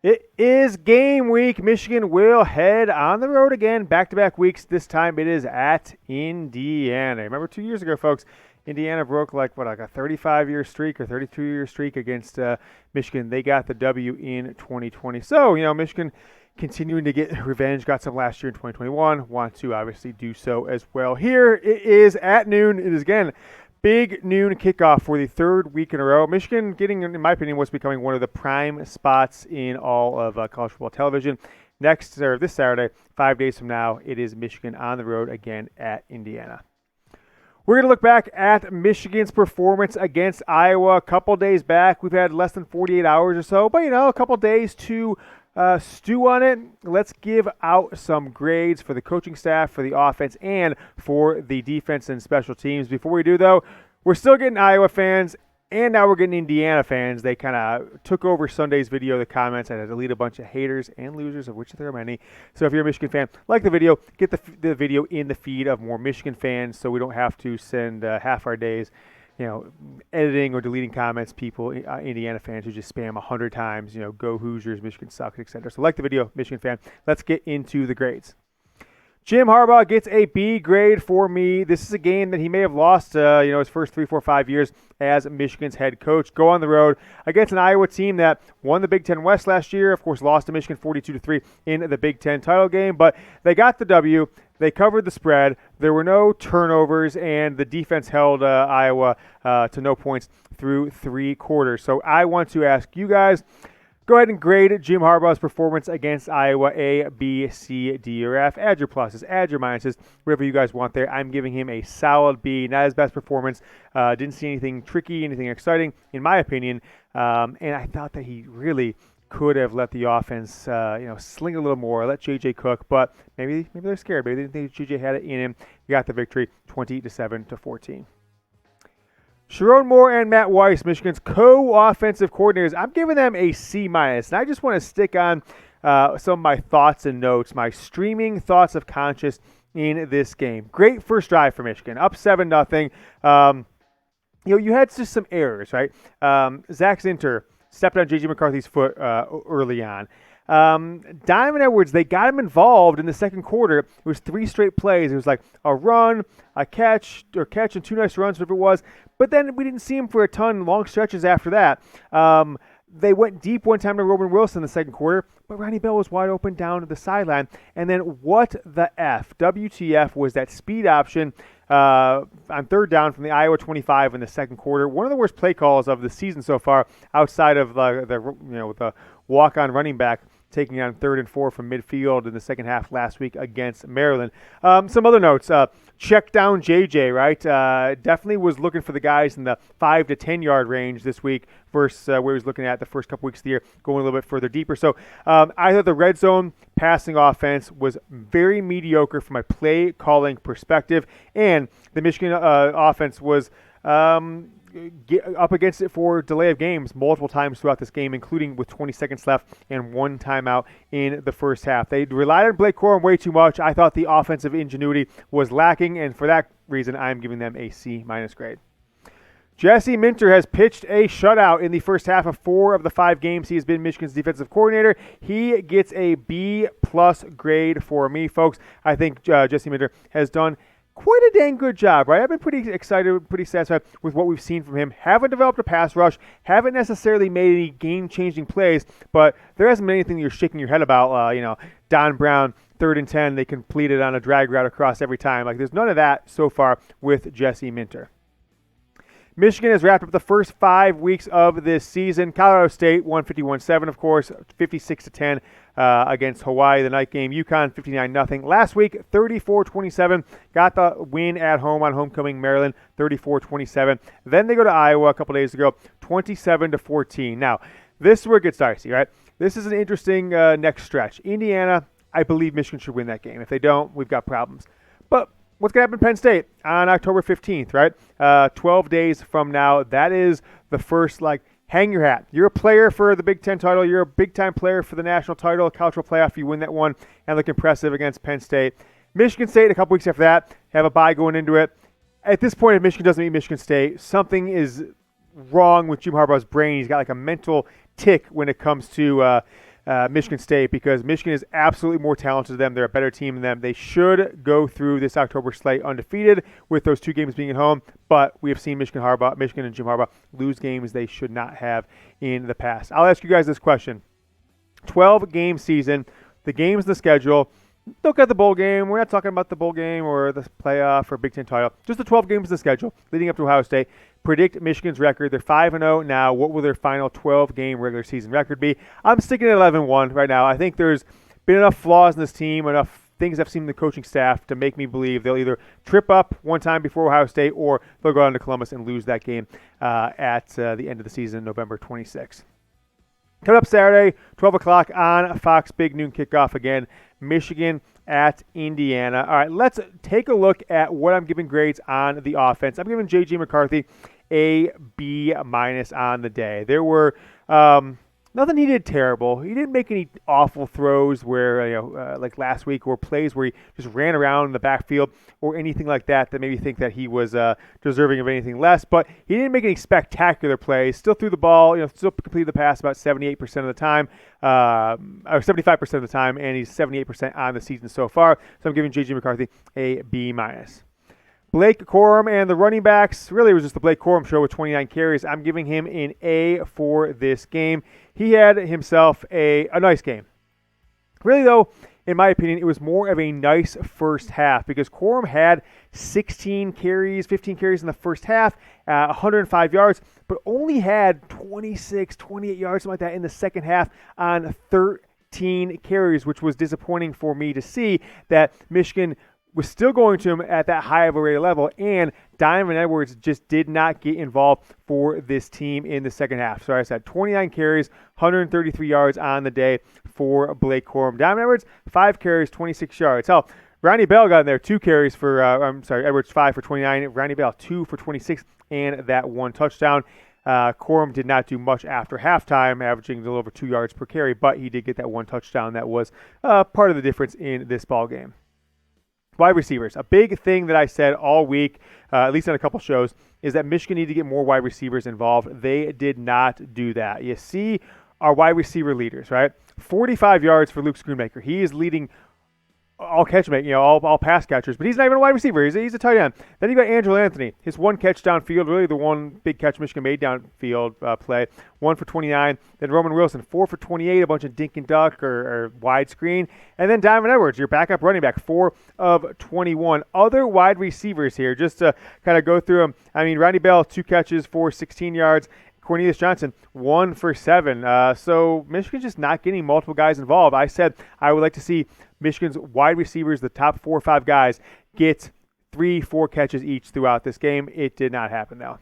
It is game week. Michigan will head on the road again, back-to-back weeks. This time it is at Indiana. Remember 2 years ago, folks, Indiana broke like a 35-year streak or 32-year streak against Michigan. They got the W in 2020. So, Michigan continuing to get revenge. Got some last year in 2021. Want to obviously do so as well. Here it is at noon. It is, again, big noon kickoff for the third week in a row. Michigan getting, in my opinion, what's becoming one of the prime spots in all of college football television. This Saturday, 5 days from now, it is Michigan on the road again at Indiana. We're going to look back at Michigan's performance against Iowa a couple days back. We've had less than 48 hours or so, but, a couple days to stew on it. Let's give out some grades for the coaching staff, for the offense, and for the defense and special teams. Before we do, though, we're still getting Iowa fans, and now we're getting Indiana fans. They kind of took over Sunday's video, the comments, and had to delete a bunch of haters and losers, of which there are many. So if you're a Michigan fan, like the video, get the video in the feed of more Michigan fans so we don't have to spend half our days editing or deleting comments, Indiana fans who just spam 100 times, go Hoosiers, Michigan sucks, etc. So like the video, Michigan fan. Let's get into the grades. Jim Harbaugh gets a B grade for me. This is a game that he may have lost, his first 3, 4, 5 years as Michigan's head coach. Go on the road against an Iowa team that won the Big Ten West last year. Of course, lost to Michigan 42-3 in the Big Ten title game, but they got the W. They covered the spread. There were no turnovers, and the defense held Iowa to no points through 3 quarters. So I want to ask you guys, go ahead and grade Jim Harbaugh's performance against Iowa A, B, C, D, or F. Add your pluses, add your minuses, whatever you guys want there. I'm giving him a solid B. Not his best performance. Didn't see anything tricky, anything exciting, in my opinion. And I thought that he really could have let the offense, sling a little more, let J.J. cook, but maybe they're scared. Maybe they didn't think J.J. had it in him. He got the victory, 20-7-14. Sherrone Moore and Matt Weiss, Michigan's co-offensive coordinators, I'm giving them a C-. And I just want to stick on some of my thoughts and notes, my streaming thoughts of conscience in this game. Great first drive for Michigan, up 7-0. You had just some errors, right? Zach Zinter stepped on J.J. McCarthy's foot early on. Donovan Edwards, they got him involved in the second quarter. It was 3 straight plays. It was like a run, a catch, and 2 nice runs, whatever it was. But then we didn't see him for a ton, long stretches after that. They went deep one time to Roman Wilson in the second quarter, but Ronnie Bell was wide open down to the sideline. And then what the F? WTF was that speed option on third down from the Iowa 25 in the second quarter. One of the worst play calls of the season so far, outside of the walk-on running back taking on 3rd and 4 from midfield in the second half last week against Maryland. Some other notes. Check down JJ, right? Definitely was looking for the guys in the 5 to 10 yard range this week versus where he was looking at the first couple weeks of the year, going a little bit further deeper. So I thought the red zone passing offense was very mediocre from a play calling perspective, and the Michigan offense was up against it for delay of games multiple times throughout this game, including with 20 seconds left and 1 timeout in the first half. They relied on Blake Corum way too much. I thought the offensive ingenuity was lacking, and for that reason, I'm giving them a C- grade. Jesse Minter has pitched a shutout in the first half of 4 of the 5 games he has been Michigan's defensive coordinator. He gets a B+ grade for me, folks. I think Jesse Minter has done quite a dang good job, right? I've been pretty excited, pretty satisfied with what we've seen from him. Haven't developed a pass rush, haven't necessarily made any game-changing plays, but there hasn't been anything you're shaking your head about. Don Brown, 3rd and 10, they completed on a drag route across every time. There's none of that so far with Jesse Minter. Michigan has wrapped up the first 5 weeks of this season. Colorado State won 51-7, of course, 56-10 against Hawaii, the night game. UConn 59-0. Last week, 34-27. Got the win at home on homecoming Maryland, 34-27. Then they go to Iowa a couple days ago, 27-14. Now, this is where it gets dicey, right? This is an interesting next stretch. Indiana, I believe Michigan should win that game. If they don't, we've got problems. But what's going to happen in Penn State on October 15th, right? 12 days from now. That is the first, hang your hat. You're a player for the Big Ten title. You're a big-time player for the national title, college football playoff. You win that one and look impressive against Penn State. Michigan State, a couple weeks after that, have a bye going into it. At this point, if Michigan doesn't beat Michigan State, something is wrong with Jim Harbaugh's brain. He's got a mental tick when it comes to Michigan State, because Michigan is absolutely more talented than them. They're a better team than them. They should go through this October slate undefeated with those 2 games being at home, but we have seen Michigan and Jim Harbaugh lose games they should not have in the past. I'll ask you guys this question. 12-game season, the games in the schedule. Look at the bowl game. We're not talking about the bowl game or the playoff or Big Ten title. Just the 12 games in the schedule leading up to Ohio State. Predict Michigan's record. They're 5-0 now. What will their final 12-game regular season record be? I'm sticking at 11-1 right now. I think there's been enough flaws in this team, enough things I've seen in the coaching staff to make me believe they'll either trip up one time before Ohio State or they'll go down to Columbus and lose that game at the end of the season, November 26th. Coming up Saturday, 12 o'clock on Fox, big noon kickoff again. Michigan at Indiana. All right, let's take a look at what I'm giving grades on the offense. I'm giving J.J. McCarthy a B- on the day. There were nothing he did terrible. He didn't make any awful throws where, like last week, or plays where he just ran around in the backfield or anything like that made me think that he was deserving of anything less. But he didn't make any spectacular plays. Still threw the ball, still completed the pass about 78% of the time, or 75% of the time, and he's 78% on the season so far. So I'm giving J.J. McCarthy a B-. Blake Corum and the running backs, really it was just the Blake Corum show with 29 carries. I'm giving him an A for this game. He had himself a nice game. Really, though, in my opinion, it was more of a nice first half because Corum had 15 carries in the first half, 105 yards, but only had 26, 28 yards, something like that in the second half on 13 carries, which was disappointing for me to see that Michigan was still going to him at that high of a rate level, and Donovan Edwards just did not get involved for this team in the second half. So I said 29 carries, 133 yards on the day for Blake Corum. Donovan Edwards, 5 carries, 26 yards. Hell, Ronnie Bell got in there, 2 carries for, Edwards 5 for 29, Ronnie Bell 2 for 26, and that 1 touchdown. Corum did not do much after halftime, averaging a little over 2 yards per carry, but he did get that 1 touchdown. That was part of the difference in this ball game. Wide receivers. A big thing that I said all week, at least on a couple shows, is that Michigan needed to get more wide receivers involved. They did not do that. You see our wide receiver leaders, right? 45 yards for Luke Schoonmaker. He is leading all pass catchers, but he's not even a wide receiver. He's a tight end. Then you got Angelo Anthony. His 1 catch downfield, really the one big catch Michigan made downfield play, 1 for 29. Then Roman Wilson, 4 for 28, a bunch of dink and duck or wide screen. And then Donovan Edwards, your backup running back, 4 of 21. Other wide receivers here, just to kind of go through them. I mean, Ronnie Bell, 2 catches for 16 yards. Cornelius Johnson, 1 for 7. So Michigan's just not getting multiple guys involved. I said I would like to see Michigan's wide receivers, the top 4 or 5 guys, get 3-4 catches each throughout this game. It did not happen, though.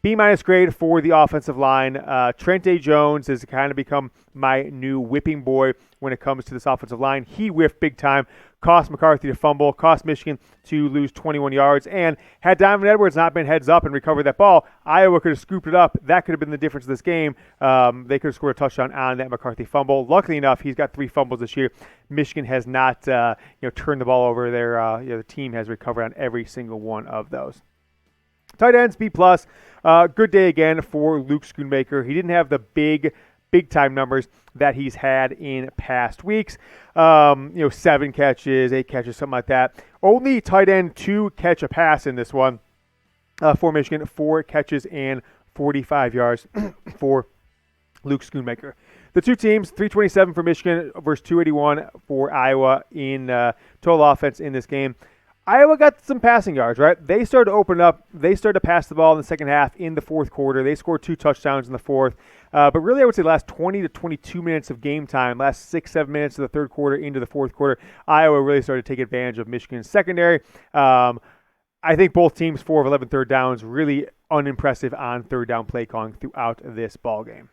B- grade for the offensive line. Trente Jones has kind of become my new whipping boy when it comes to this offensive line. He whiffed big time, cost McCarthy to fumble, cost Michigan to lose 21 yards. And had Donovan Edwards not been heads up and recovered that ball, Iowa could have scooped it up. That could have been the difference of this game. They could have scored a touchdown on that McCarthy fumble. Luckily enough, he's got 3 fumbles this year. Michigan has not turned the ball over. The team has recovered on every single one of those. Tight ends, B+. Good day again for Luke Schoonmaker. He didn't have the big-time numbers that he's had in past weeks. 7 catches, 8 catches, something like that. Only tight end to catch a pass in this one for Michigan. 4 catches and 45 yards for Luke Schoonmaker. The two teams, 327 for Michigan versus 281 for Iowa in total offense in this game. Iowa got some passing yards, right? They started to open up. They started to pass the ball in the second half in the fourth quarter. They scored 2 touchdowns in the fourth. But really, I would say the last 20 to 22 minutes of game time, last 6-7 minutes of the third quarter into the fourth quarter, Iowa really started to take advantage of Michigan's secondary. I think both teams, 4 of 11 third downs, really unimpressive on third down play calling throughout this ball game.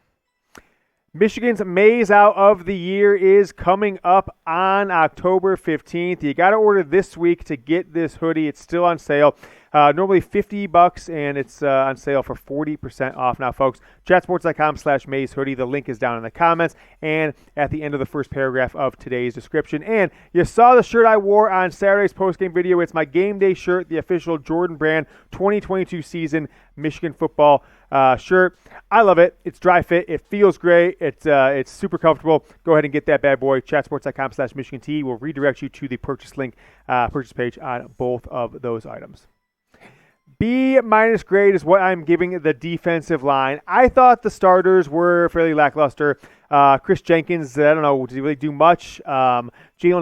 Michigan's Maze Out of the Year is coming up on October 15th. You got to order this week to get this hoodie. It's still on sale. Normally $50, and it's on sale for 40% off now, folks. Chatsports.com/Maze hoodie. The link is down in the comments and at the end of the first paragraph of today's description. And you saw the shirt I wore on Saturday's postgame video. It's my game day shirt, the official Jordan Brand 2022 season Michigan football shirt. I love it. It's dry fit. It feels great. It's super comfortable. Go ahead and get that bad boy. Chatsports.com/MichiganT will redirect you to the purchase page on both of those items. B- grade is what I'm giving the defensive line. I thought the starters were fairly lackluster. Chris Jenkins, I don't know, did he really do much? Jalen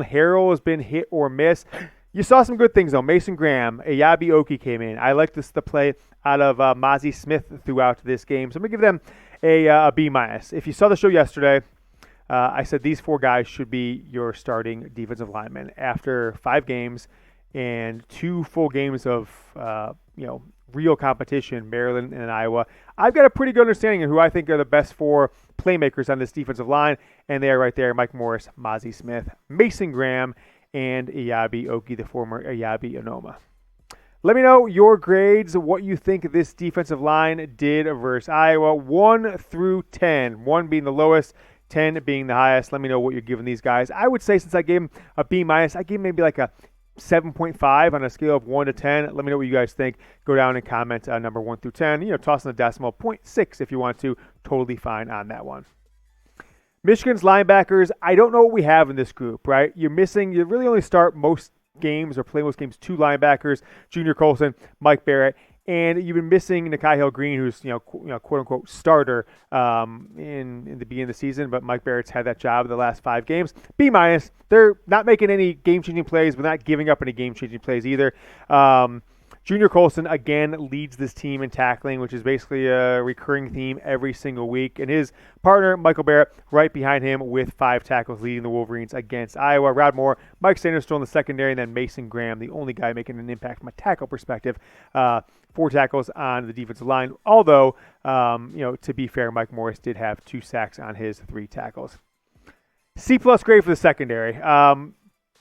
Harrell has been hit or miss. You saw some good things, though. Mason Graham, Ayabi Oki came in. I like the play out of Mozzie Smith throughout this game. So I'm going to give them a B-. If you saw the show yesterday, I said these 4 guys should be your starting defensive linemen. After 5 games and 2 full games of real competition, Maryland and Iowa, I've got a pretty good understanding of who I think are the best 4 playmakers on this defensive line, and they are right there: Mike Morris, Mozzie Smith, Mason Graham, and Ayabi Oki, the former Ayabi Onoma. Let me know your grades, what you think this defensive line did versus Iowa, 1 through 10, 1 being the lowest, 10 being the highest. Let me know what you're giving these guys. I would say, since I gave them a B-, I gave them maybe like a 7.5 on a scale of 1 to 10. Let me know what you guys think. Go down and comment number 1 through 10. Toss in a decimal, 0.6 if you want to. Totally fine on that one. Michigan's linebackers, I don't know what we have in this group, right? You really only start most games or play most games 2 linebackers, Junior Colson, Mike Barrett, and you've been missing Nikhai Hill-Green, who's quote unquote starter in the beginning of the season, but Mike Barrett's had that job the last 5 games. B-. They're not making any game-changing plays, but not giving up any game-changing plays either. Junior Colson, again, leads this team in tackling, which is basically a recurring theme every single week. And his partner, Michael Barrett, right behind him with 5 tackles, leading the Wolverines against Iowa. Rod Moore, Mike Sanders still in the secondary, and then Mason Graham, the only guy making an impact from a tackle perspective. 4 tackles on the defensive line. Although, to be fair, Mike Morris did have 2 sacks on his 3 tackles. C+ grade for the secondary.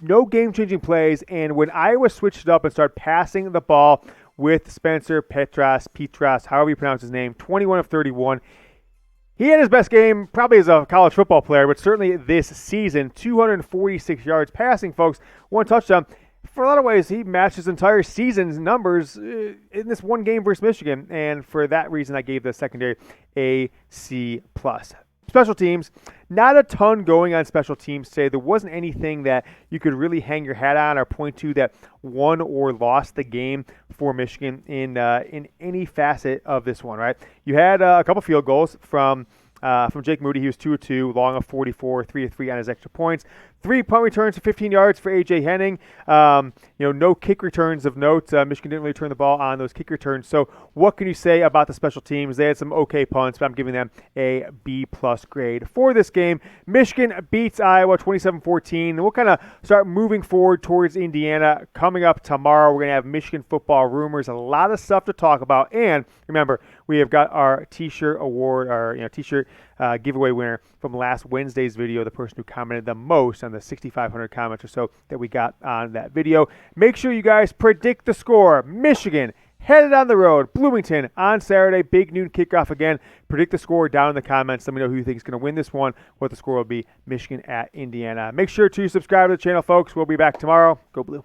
No game-changing plays, and when Iowa switched it up and started passing the ball with Spencer Petras, however you pronounce his name, 21 of 31, he had his best game probably as a college football player, but certainly this season. 246 yards passing, folks, 1 touchdown. For a lot of ways, he matched his entire season's numbers in this one game versus Michigan, and for that reason, I gave the secondary a C+. Special teams, not a ton going on special teams today. There wasn't anything that you could really hang your hat on or point to that won or lost the game for Michigan in any facet of this one, right? You had a couple field goals from Jake Moody. He was 2 of 2, long of 44, 3 of 3 on his extra points. 3 punt returns for 15 yards for A.J. Henning. No kick returns of note. Michigan didn't really turn the ball on those kick returns. So what can you say about the special teams? They had some okay punts, but I'm giving them a B+ grade for this game. Michigan beats Iowa 27-14. And we'll kind of start moving forward towards Indiana. Coming up tomorrow, we're going to have Michigan football rumors, a lot of stuff to talk about. And remember, we have got our T-shirt award, our T-shirt giveaway winner from last Wednesday's video, the person who commented the most on the 6,500 comments or so that we got on that video. Make sure you guys predict the score. Michigan headed on the road. Bloomington on Saturday. Big noon kickoff again. Predict the score down in the comments. Let me know who you think is going to win this one, what the score will be. Michigan at Indiana. Make sure to subscribe to the channel, folks. We'll be back tomorrow. Go Blue.